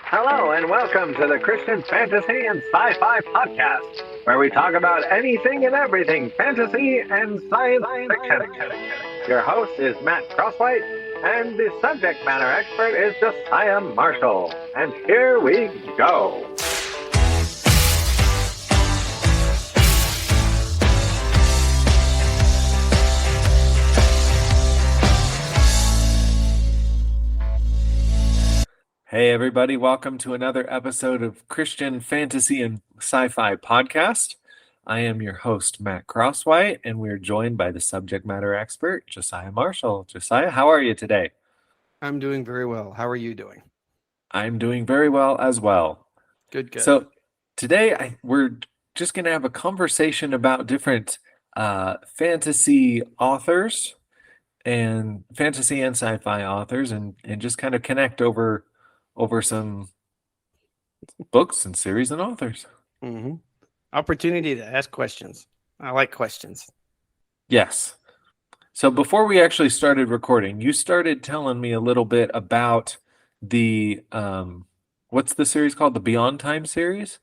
Hello and welcome to the Christian Fantasy and Sci-Fi Podcast, where we talk about anything and everything fantasy and science fiction. Your host is Matt Crosswhite, and the subject matter expert is Josiah Marshall. And here we go. Hey, everybody, welcome to another episode of Christian Fantasy and Sci-Fi Podcast. I am your host, Matt Crosswhite, and we're joined by the subject matter expert, Josiah Marshall. Josiah, how are you today? I'm doing very well. How are you doing? I'm doing very well as well. Good. So today we're just going to have a conversation about different fantasy authors and fantasy and sci-fi authors and just kind of connect over some books and series and authors. Mm-hmm. Opportunity to ask questions. I like questions. Yes. So before we actually started recording, you started telling me a little bit about the what's the series called? The Beyond Time series?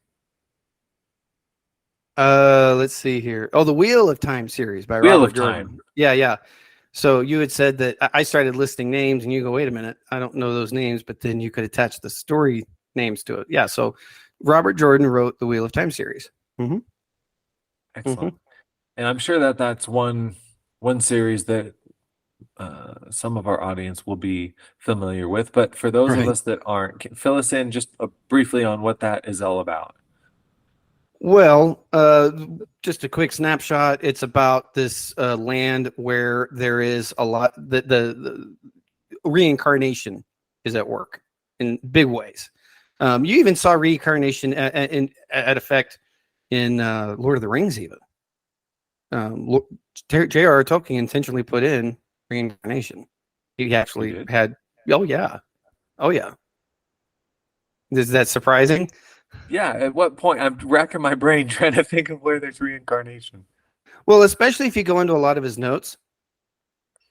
Let's see here. Oh, the Wheel of Time series by Wheel Robert of Jordan. Time. Yeah. So you had said that I started listing names, and you go, "Wait a minute, I don't know those names," but then you could attach the story names to it. Yeah. So Robert Jordan wrote the Wheel of Time series. Mm-hmm. Excellent. And I'm sure that that's one series that some of our audience will be familiar with. But for those of us that aren't, fill us in just briefly on what that is all about. Well, just a quick snapshot. It's about this land where there is a lot. The reincarnation is at work in big ways. You even saw reincarnation at effect in Lord of the Rings. Even J.R.R. Tolkien intentionally put in reincarnation. He actually had. Oh yeah. Is that surprising? Yeah, at what point? I'm racking my brain trying to think of where there's reincarnation. Well, especially if you go into a lot of his notes,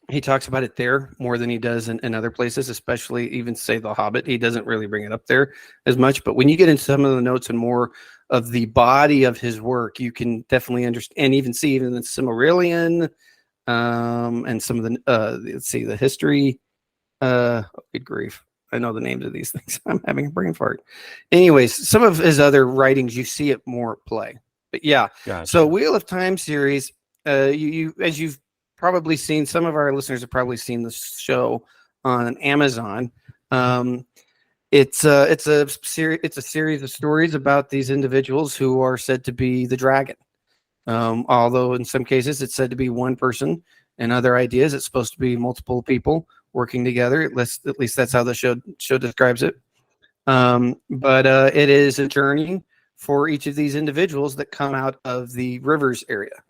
he talks about it there more than he does in other places, especially even say The Hobbit. He doesn't really bring it up there as much. But when you get into some of the notes and more of the body of his work, you can definitely understand and even see even the Silmarillion and some of the, let's see, the history. Good grief. I know the names of these things. I'm having a brain fart. Anyways, some of his other writings, you see it more at play. But yeah, Gotcha. So Wheel of Time series, you as you've probably seen, some of our listeners have probably seen the show on Amazon. It's a series of stories about these individuals who are said to be the dragon. Although in some cases it's said to be one person, and other ideas it's supposed to be multiple people working together. At least that's how the show describes it. But it is a journey for each of these individuals that come out of the rivers area.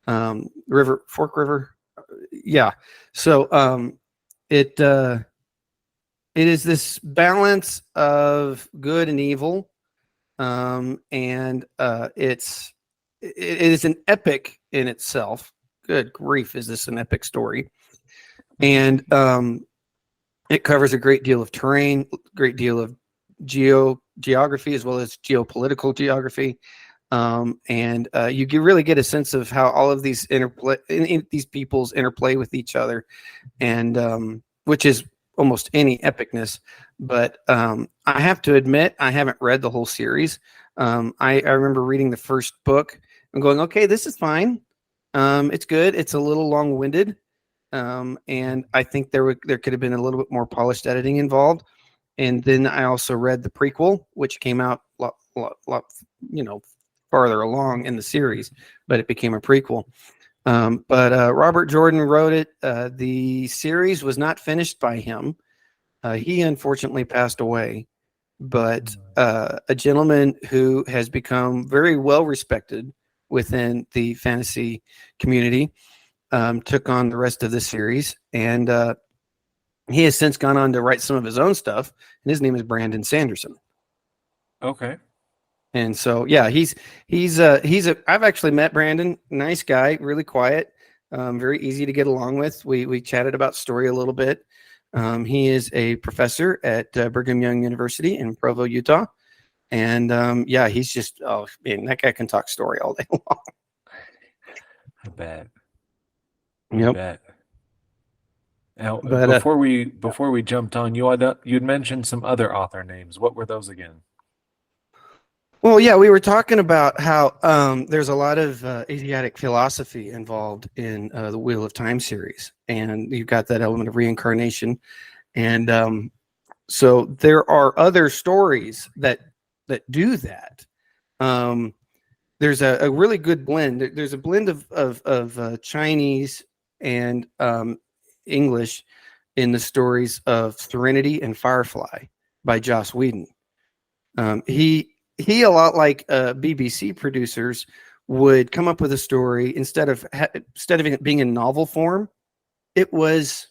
Fork River. Yeah. So it is this balance of good and evil. And it is an epic in itself. Good grief, is this an epic story? And it covers a great deal of terrain, great deal of geography, as well as geopolitical geography. And you really get a sense of how all of these these peoples interplay with each other, and which is almost any epicness. But I have to admit, I haven't read the whole series. I remember reading the first book and going, okay, this is fine. It's good. It's a little long-winded. And I think there could have been a little bit more polished editing involved. And then I also read the prequel, which came out lot farther along in the series, but it became a prequel. But Robert Jordan wrote it. The series was not finished by him. He unfortunately passed away, but a gentleman who has become very well respected within the fantasy community took on the rest of the series, and he has since gone on to write some of his own stuff, and his name is Brandon Sanderson. Okay. And so, yeah, I've actually met Brandon, nice guy, really quiet, very easy to get along with. We chatted about story a little bit. He is a professor at Brigham Young University in Provo, Utah. And he's just, oh man, that guy can talk story all day long. I bet. Yep. I bet. Now, But before we jumped on, you'd mentioned some other author names. What were those again? well, yeah, we were talking about how there's a lot of Asiatic philosophy involved in the Wheel of Time series, and you've got that element of reincarnation, and so there are other stories that do that. There's a really good blend. There's a blend of Chinese and English in the stories of Serenity and Firefly by Joss Whedon. He a lot like BBC producers would come up with a story instead of it being in novel form. It was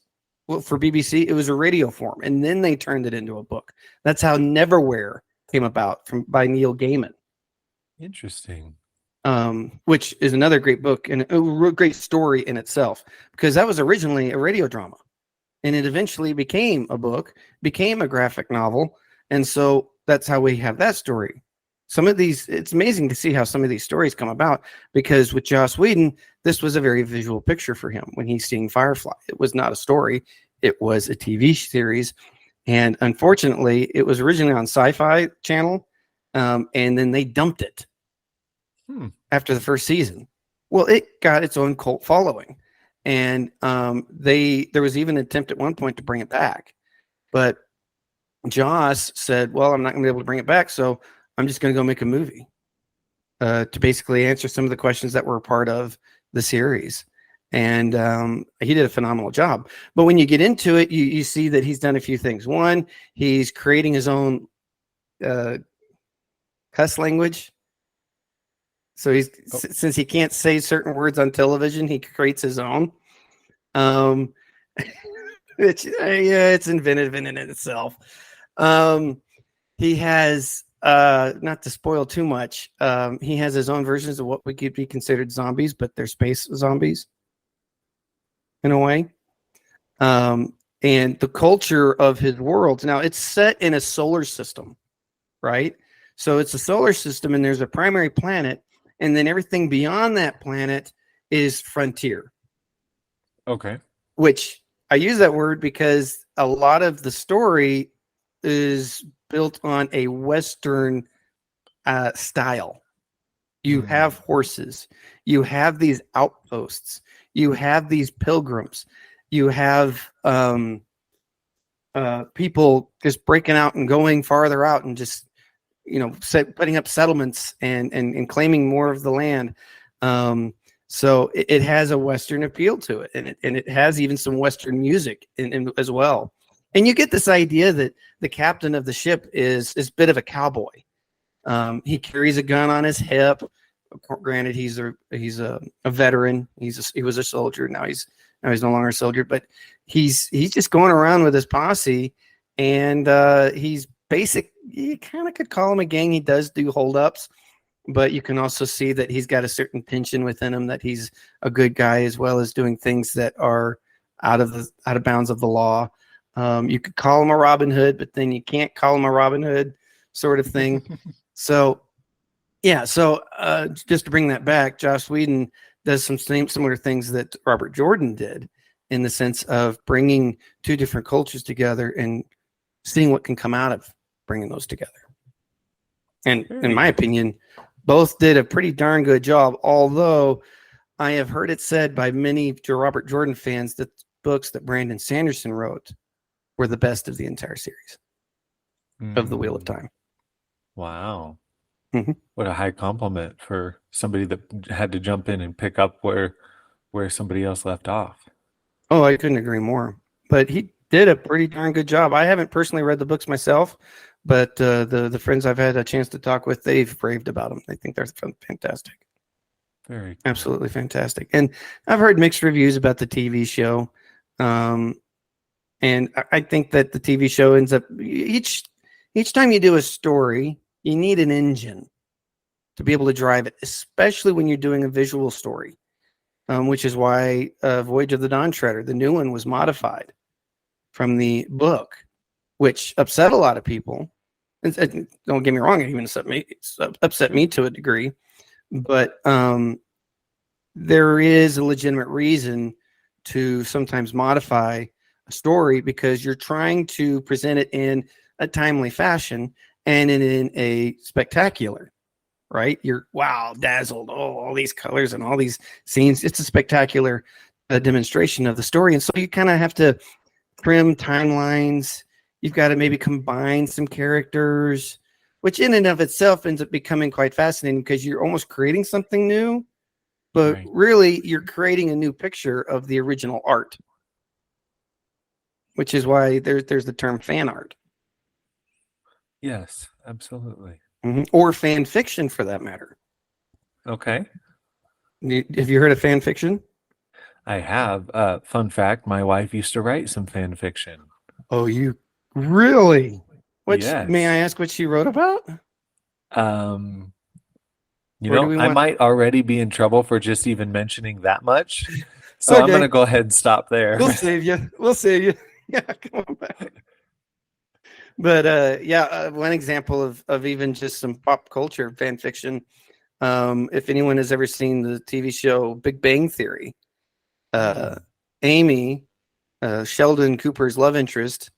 for BBC. It was a radio form, and then they turned it into a book. That's how Neverwhere came about by Neil Gaiman. Interesting. Which is another great book and a great story in itself, because that was originally a radio drama, and it eventually became a book, became a graphic novel, and so that's how we have that story. Some of these, it's amazing to see how some of these stories come about, because with Joss Whedon, this was a very visual picture for him when he's seeing Firefly. It was not a story, it was a TV series, and unfortunately, it was originally on Sci-Fi Channel, and then they dumped it after the first season. Well, it got its own cult following, and there was even an attempt at one point to bring it back, but Joss said, well, I'm not going to be able to bring it back, so I'm just going to go make a movie to basically answer some of the questions that were a part of the series. And he did a phenomenal job. But when you get into it, you see that he's done a few things. One, he's creating his own cuss language. So since he can't say certain words on television, he creates his own. It's inventive in and itself. He has, not to spoil too much, he has his own versions of what we could be considered zombies, but they're space zombies in a way. And the culture of his worlds. Now, it's set in a solar system, right? So it's a solar system, and there's a primary planet, and then everything beyond that planet is frontier. Okay. Which I use that word because a lot of the story is built on a Western style. You have horses, you have these outposts, you have these pilgrims, you have people just breaking out and going farther out and just, putting up settlements and claiming more of the land. So it has a Western appeal to it, and it has even some Western music in as well. And you get this idea that the captain of the ship is a bit of a cowboy. He carries a gun on his hip. Granted, he's a veteran. He was a soldier. Now he's no longer a soldier, but he's just going around with his posse, and he's basic. You kind of could call him a gang. He does do holdups, but you can also see that he's got a certain tension within him, that he's a good guy as well as doing things that are out of bounds of the law. You could call him a Robin Hood, but then you can't call him a Robin Hood sort of thing. So just to bring that back, Joss Whedon does some similar things that Robert Jordan did, in the sense of bringing two different cultures together and seeing what can come out of bringing those together. And in my opinion, both did a pretty darn good job, although I have heard it said by many Robert Jordan fans that books that Brandon Sanderson wrote were the best of the entire series of The Wheel of Time. Wow. Mm-hmm. What a high compliment for somebody that had to jump in and pick up where somebody else left off. Oh, I couldn't agree more. But he did a pretty darn good job. I haven't personally read the books myself, but the friends I've had a chance to talk with, they've raved about them. They think they're fantastic. Very cool. Absolutely fantastic. And I've heard mixed reviews about the TV show. And I think that the TV show ends up, each time you do a story, you need an engine to be able to drive it, especially when you're doing a visual story, which is why Voyage of the Dawn Treader, the new one, was modified from the book, which upset a lot of people. And don't get me wrong, it even upset me to a degree. But there is a legitimate reason to sometimes modify a story because you're trying to present it in a timely fashion and in a spectacular, right? You're dazzled, all these colors and all these scenes. It's a spectacular demonstration of the story. And so you kind of have to trim timelines. You've got to maybe combine some characters, which in and of itself ends up becoming quite fascinating because you're almost creating something new, but really you're creating a new picture of the original art, which is why there's the term fan art. Yes, absolutely. Mm-hmm. Or fan fiction for that matter. Okay. Have you heard of fan fiction? I have. Fun fact, my wife used to write some fan fiction. Oh, you really? Yes. May I ask what she wrote about? I might already be in trouble for just even mentioning that much. So I'm going to go ahead and stop there. We'll save you. Yeah, come on back. But one example of even just some pop culture fan fiction. If anyone has ever seen the TV show Big Bang Theory, Amy, Sheldon Cooper's love interest,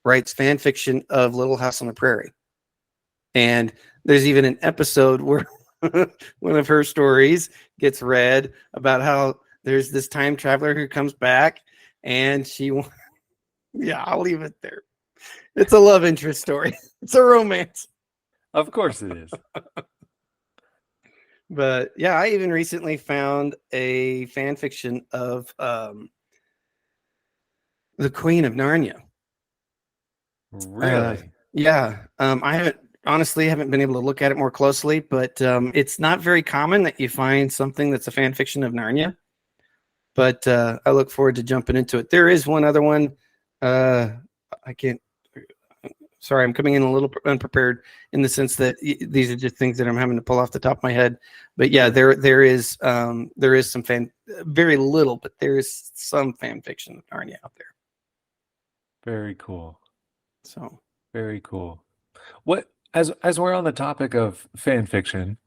writes fan fiction of Little House on the Prairie. And there's even an episode where one of her stories gets read about how there's this time traveler who comes back and I'll leave it there. It's a love interest story. It's a romance. Of course it is. But yeah, I even recently found a fan fiction of the Queen of Narnia. Really? Yeah. I haven't been able to look at it more closely, but it's not very common that you find something that's a fan fiction of Narnia. But I look forward to jumping into it. There is one other one. Sorry, I'm coming in a little unprepared in the sense that these are just things that I'm having to pull off the top of my head. But yeah, there is some very little, but there is some fan fiction of Narnia out there. Very cool. So very cool. What as we're on the topic of fan fiction,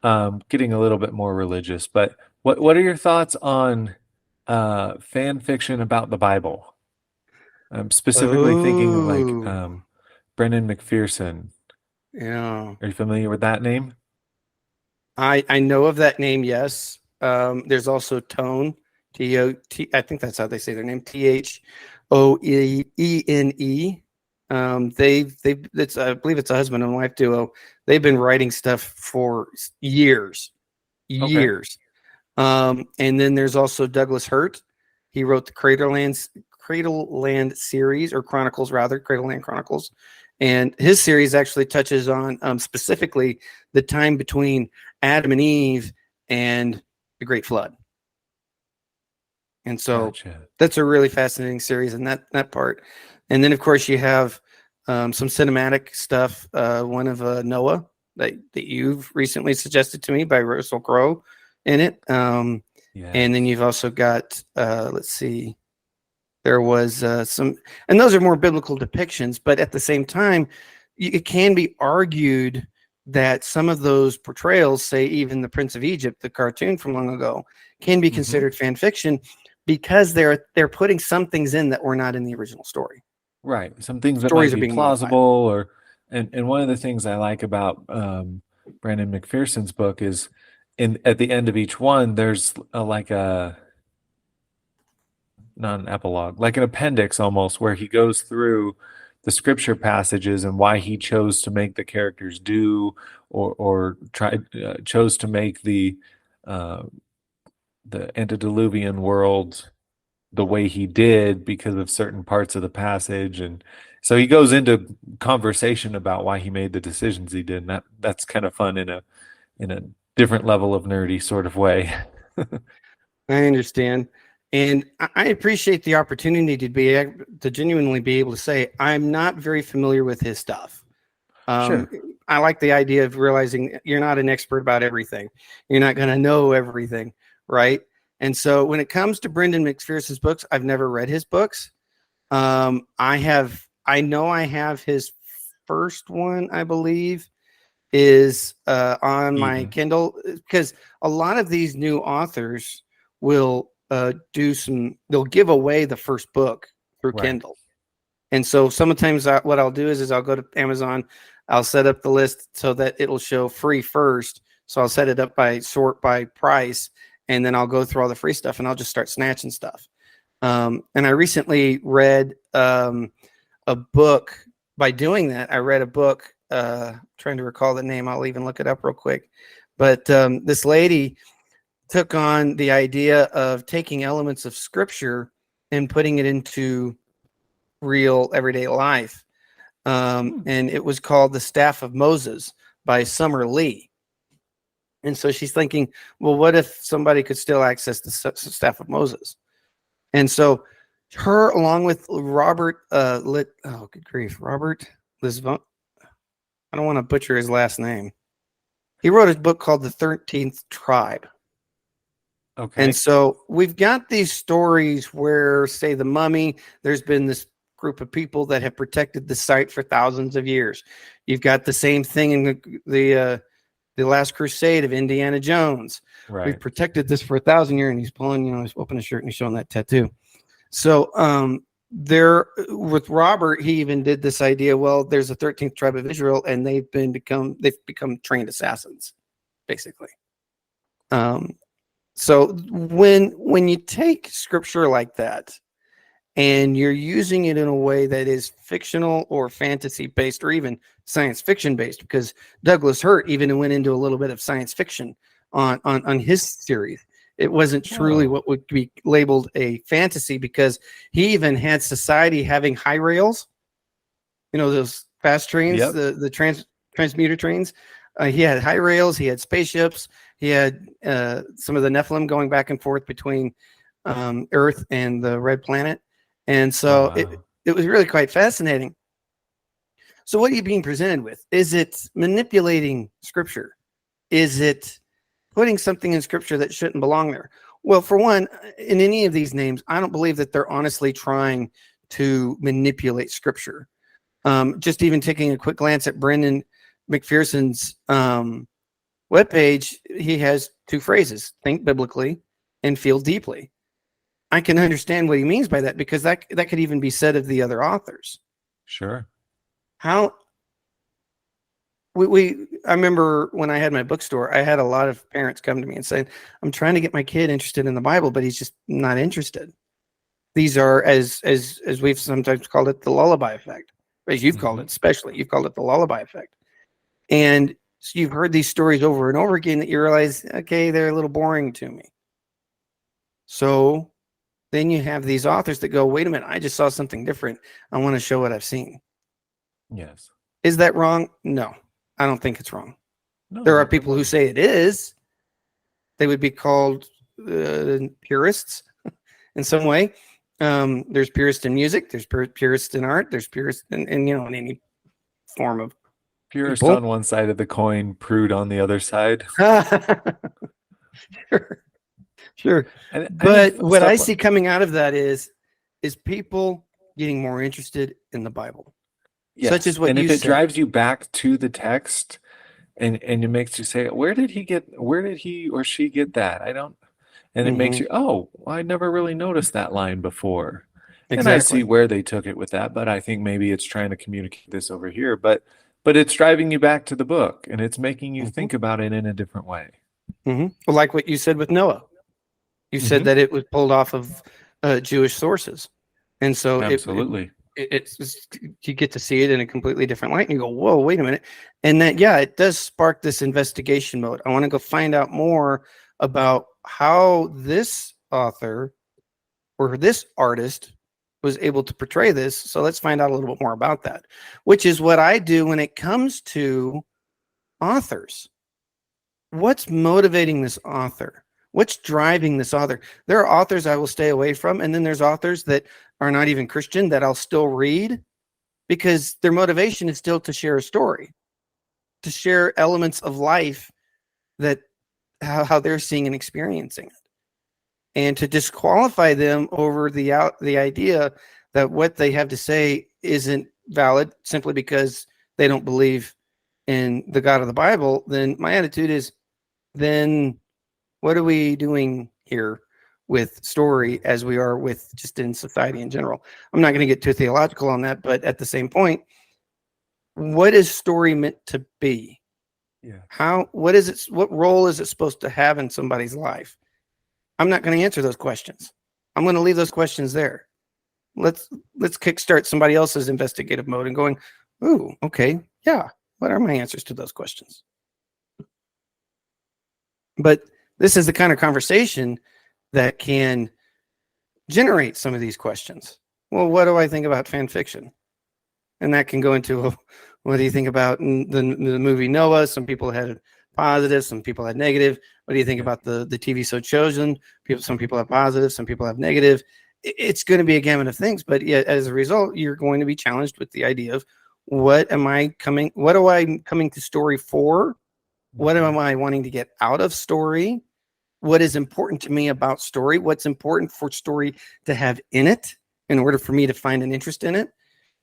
getting a little bit more religious, but what are your thoughts on fan fiction about the Bible? I'm specifically thinking of like Brendan McPherson. Yeah. Are you familiar with that name? I know of that name, yes. There's also Tone, T-O-T, I think that's how they say their name, T-H-O-E-N-E. I believe it's a husband and wife duo. They've been writing stuff for years. Okay. And then there's also Douglas Hurt. He wrote the Cradleland series, or Chronicles rather, Cradleland Chronicles. And his series actually touches on specifically the time between Adam and Eve and the Great Flood. And so That's a really fascinating series in that part. And then, of course, you have some cinematic stuff. One of Noah that you've recently suggested to me by Russell Crowe in it. And then you've also got, let's see, there was some, and those are more biblical depictions, but at the same time, it can be argued that some of those portrayals, say even the Prince of Egypt, the cartoon from long ago, can be considered fan fiction because they're putting some things in that were not in the original story. Right. Some things that might be plausible and one of the things I like about Brandon McPherson's book is at the end of each one, there's not an epilogue, like an appendix almost, where he goes through the scripture passages and why he chose to make the characters do or chose to make the antediluvian world the way he did because of certain parts of the passage. And so he goes into conversation about why he made the decisions he did. And that's kind of fun in a different level of nerdy sort of way. I understand. And I appreciate the opportunity to genuinely be able to say, I'm not very familiar with his stuff. Sure. I like the idea of realizing you're not an expert about everything. You're not going to know everything, right? And so when it comes to Brendan McPherson's books, I've never read his books. I know I have his first one, I believe, is on my Even. Kindle, because a lot of these new authors will they'll give away the first book through Right. Kindle. And so sometimes what I'll do is I'll go to Amazon, I'll set up the list so that it'll show free first. So I'll set it up by sort by price, and then I'll go through all the free stuff and I'll just start snatching stuff. And I recently read a book. By doing that, I read a book, trying to recall the name. I'll even look it up real quick. But this lady took on the idea of taking elements of scripture and putting it into real everyday life. And it was called The Staff of Moses by Summer Lee. And so she's thinking, well, what if somebody could still access the Staff of Moses? And so her, along with Robert, good grief, Robert Lisbon. I don't want to butcher his last name. He wrote a book called The 13th Tribe. Okay. And so we've got these stories where, say, the mummy, there's been this group of people that have protected the site for thousands of years. You've got the same thing in the Last Crusade of Indiana Jones. Right. We've protected this for 1,000 years, and he's pulling, he's opening his shirt and he's showing that tattoo. So there, with Robert, he even did this idea. Well, there's a 13th tribe of Israel, and they've become trained assassins, basically. So when you take scripture like that, and you're using it in a way that is fictional or fantasy based, or even science fiction based, because Douglas Hurt even went into a little bit of science fiction on his series. It wasn't truly what would be labeled a fantasy, because he even had society having high rails, those fast trains, Yep. the transmuter trains. He had high rails, he had spaceships, he had some of the Nephilim going back and forth between Earth and the Red Planet. And so it was really quite fascinating. So what are you being presented with? Is it manipulating scripture? Is it putting something in scripture that shouldn't belong there? Well, for one, in any of these names, I don't believe that they're honestly trying to manipulate scripture. Just even taking a quick glance at Brendan McPherson's webpage, he has two phrases: think biblically and feel deeply. I can understand what he means by that, because that could even be said of the other authors. Sure. How I remember when I had my bookstore, I had a lot of parents come to me and say, I'm trying to get my kid interested in the Bible, but he's just not interested. These are, as we've sometimes called it, the lullaby effect, as you've called it, especially you've called it the lullaby effect. And so you've heard these stories over and over again that you realize, okay, they're a little boring to me. So then you have these authors that go, wait a minute, I just saw something different. I want to show what I've seen. Yes. Is that wrong? No, I don't think it's wrong. No, There are people who say it is. They would be called purists in some way. There's purists in music. There's purists in art. There's purists in any form of purist people. on one side of the coin, prude on the other side. Sure. But what I see coming out of that is people getting more interested in the Bible. Yes. Such as what and you if it said. drives you back to the text, and it makes you say, where did he or she get that? And it makes you, well, I never really noticed that line before. Exactly. And I see where they took it with that, but I think maybe it's trying to communicate this over here. But it's driving you back to the book, and it's making you think about it in a different way. Well, like what you said with Noah. You said that it was pulled off of Jewish sources. And so absolutely. It's you get to see it in a completely different light, and you go, whoa, wait a minute. And that, it does spark this investigation mode. I want to go find out more about how this author or this artist was able to portray this. So let's find out a little bit more about that, which is what I do when it comes to authors. What's motivating this author? What's driving this author? There are authors I will stay away from, and then there's authors that are not even Christian that I'll still read, because their motivation is still to share a story, to share elements of life, that how they're seeing and experiencing it, and to disqualify them over the idea that what they have to say isn't valid simply because they don't believe in the God of the Bible, then my attitude is, then what are we doing here with story as we are with just in society in general? I'm not going to get too theological on that, but at the same point, what is story meant to be? Yeah. What is it? What role is it supposed to have in somebody's life? I'm not going to answer those questions. I'm going to leave those questions there. Let's kickstart somebody else's investigative mode and going, ooh, okay, yeah. What are my answers to those questions? But this is the kind of conversation that can generate some of these questions. Well, what do I think about fan fiction? And that can go into, well, what do you think about the movie Noah? Some people had positive, some people had negative. What do you think about the TV show Chosen? Some people have positive, some people have negative. It's going to be a gamut of things, but yet as a result, you're going to be challenged with the idea of what do I coming to story for? What am I wanting to get out of story? What is important to me about story? What's important for story to have in it in order for me to find an interest in it?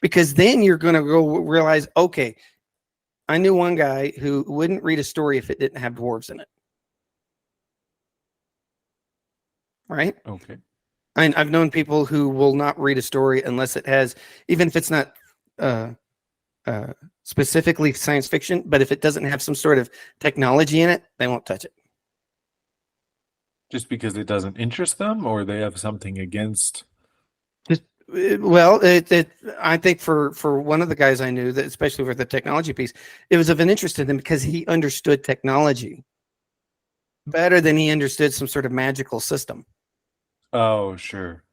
Because then you're going to go realize, okay, I knew one guy who wouldn't read a story if it didn't have dwarves in it. Right? Okay. I've known people who will not read a story unless it has, even if it's not specifically science fiction, but if it doesn't have some sort of technology in it, they won't touch it. Just because it doesn't interest them, or they have something against? Well, I think for one of the guys I knew, that especially for the technology piece, it was of an interest to them because he understood technology better than he understood some sort of magical system. Oh, sure.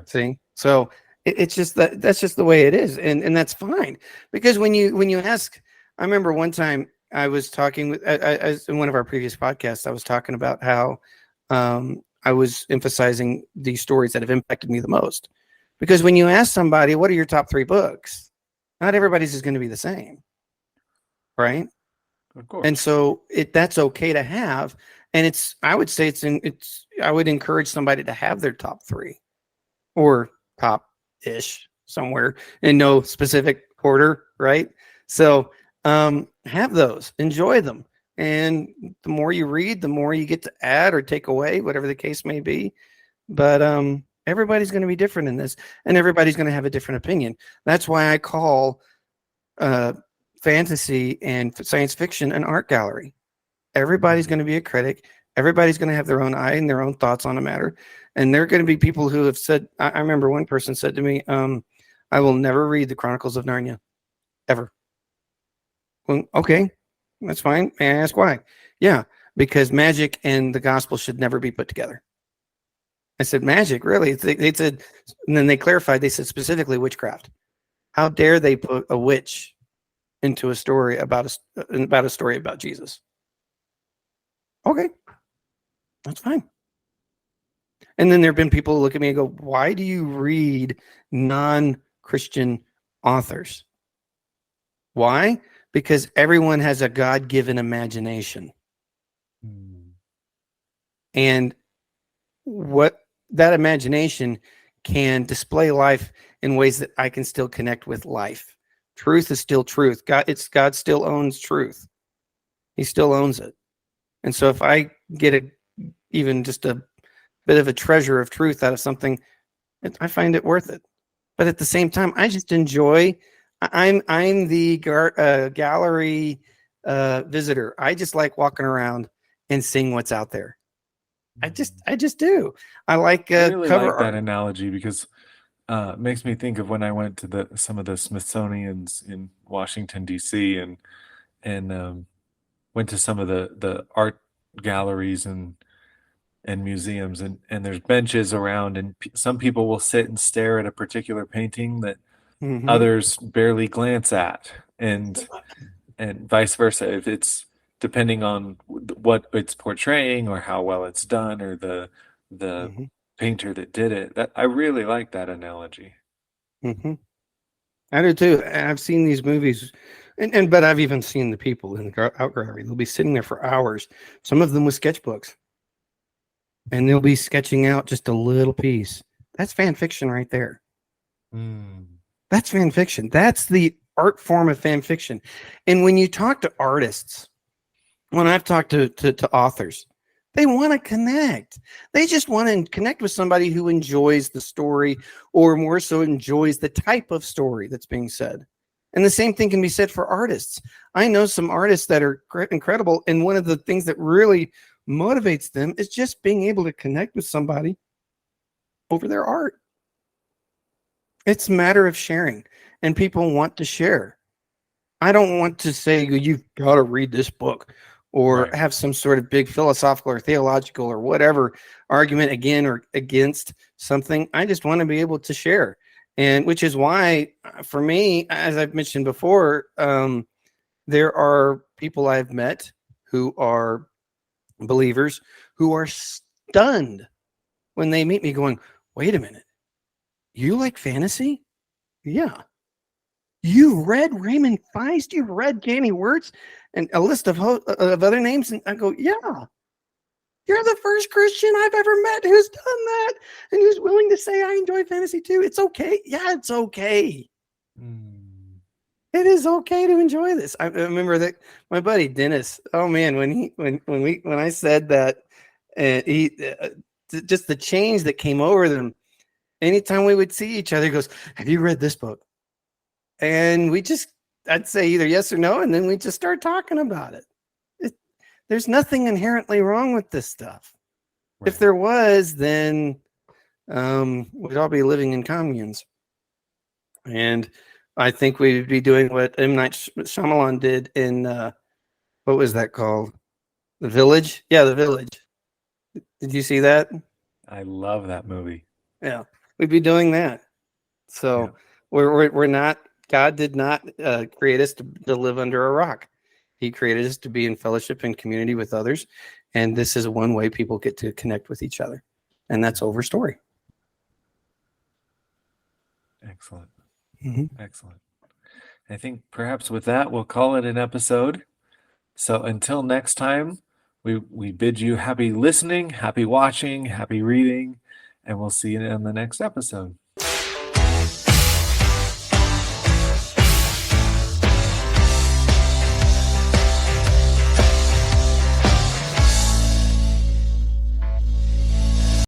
See, so it's just that's just the way it is, and that's fine, because when you ask, I remember one time I was talking with, in one of our previous podcasts, I was talking about how I was emphasizing these stories that have impacted me the most. Because when you ask somebody, what are your top 3 books? Not everybody's is going to be the same. Right? Of course. And so that's okay to have. And I would say I would encourage somebody to have their top 3 or top-ish somewhere in no specific order. Right? So have those, enjoy them. And the more you read, the more you get to add or take away, whatever the case may be. But everybody's going to be different in this, and everybody's going to have a different opinion. That's why I call fantasy and science fiction an art gallery. Everybody's going to be a critic. Everybody's going to have their own eye and their own thoughts on a matter. And there are going to be people who have said, I remember one person said to me, I will never read the Chronicles of Narnia, ever. Well, okay, that's fine. May I ask why? Yeah, because magic and the gospel should never be put together. I said, magic, really? They said, and then they clarified, they said specifically witchcraft. How dare they put a witch into a story about a story about Jesus? Okay, that's fine. And then there have been people who look at me and go, why do you read non-Christian authors? Why? Because everyone has a God-given imagination. And what that imagination can display life in ways that I can still connect with life. Truth is still truth. God still owns truth. He still owns it. And so if I get even just a bit of a treasure of truth out of something, I find it worth it. But at the same time, I just enjoy. I'm the gallery visitor. I just like walking around and seeing what's out there. I just do. I like I really cover like that art. analogy, because it makes me think of when I went to some of the Smithsonian's in Washington D.C. and went to some of the art galleries and museums, and there's benches around, and some people will sit and stare at a particular painting that others barely glance at, and vice versa. If it's depending on what it's portraying or how well it's done, or the painter that did it. That I really like that analogy. I do too. And I've seen these movies, but I've even seen the people in the art gallery. They'll be sitting there for hours. Some of them with sketchbooks, and they'll be sketching out just a little piece. That's fan fiction right there. That's fan fiction. That's the art form of fan fiction. And when you talk to artists, when I've talked to authors, they want to connect. They just want to connect with somebody who enjoys the story, or more so enjoys the type of story that's being said. And the same thing can be said for artists. I know some artists that are incredible, and one of the things that really motivates them is just being able to connect with somebody over their art. It's a matter of sharing, and people want to share. I don't want to say you've got to read this book, or have some sort of big philosophical or theological or whatever argument again or against something. I just want to be able to share. And which is why, for me, as I've mentioned before, there are people I've met who are believers who are stunned when they meet me going, wait a minute, you like fantasy? Yeah. You read Raymond Feist? You've read Danny Wirtz and a list of other names? And I go, yeah. You're the first Christian I've ever met who's done that and who's willing to say I enjoy fantasy too. It's okay. Yeah, it's okay. It is okay to enjoy this. I remember that my buddy Dennis. Oh man, when I said that, just the change that came over them. Anytime we would see each other, he goes, "Have you read this book?" And I'd say either yes or no, and then we just start talking about it. There's nothing inherently wrong with this stuff. Right. If there was, then we'd all be living in communes. And I think we'd be doing what M. Night Shyamalan did in, what was that called? The Village? Yeah, The Village. Did you see that? I love that movie. Yeah, we'd be doing that. So we're not, God did not create us to live under a rock. He created us to be in fellowship and community with others. And this is one way people get to connect with each other. And that's over story. Excellent. Excellent. I think perhaps with that, we'll call it an episode. So until next time, we bid you happy listening, happy watching, happy reading, and we'll see you in the next episode.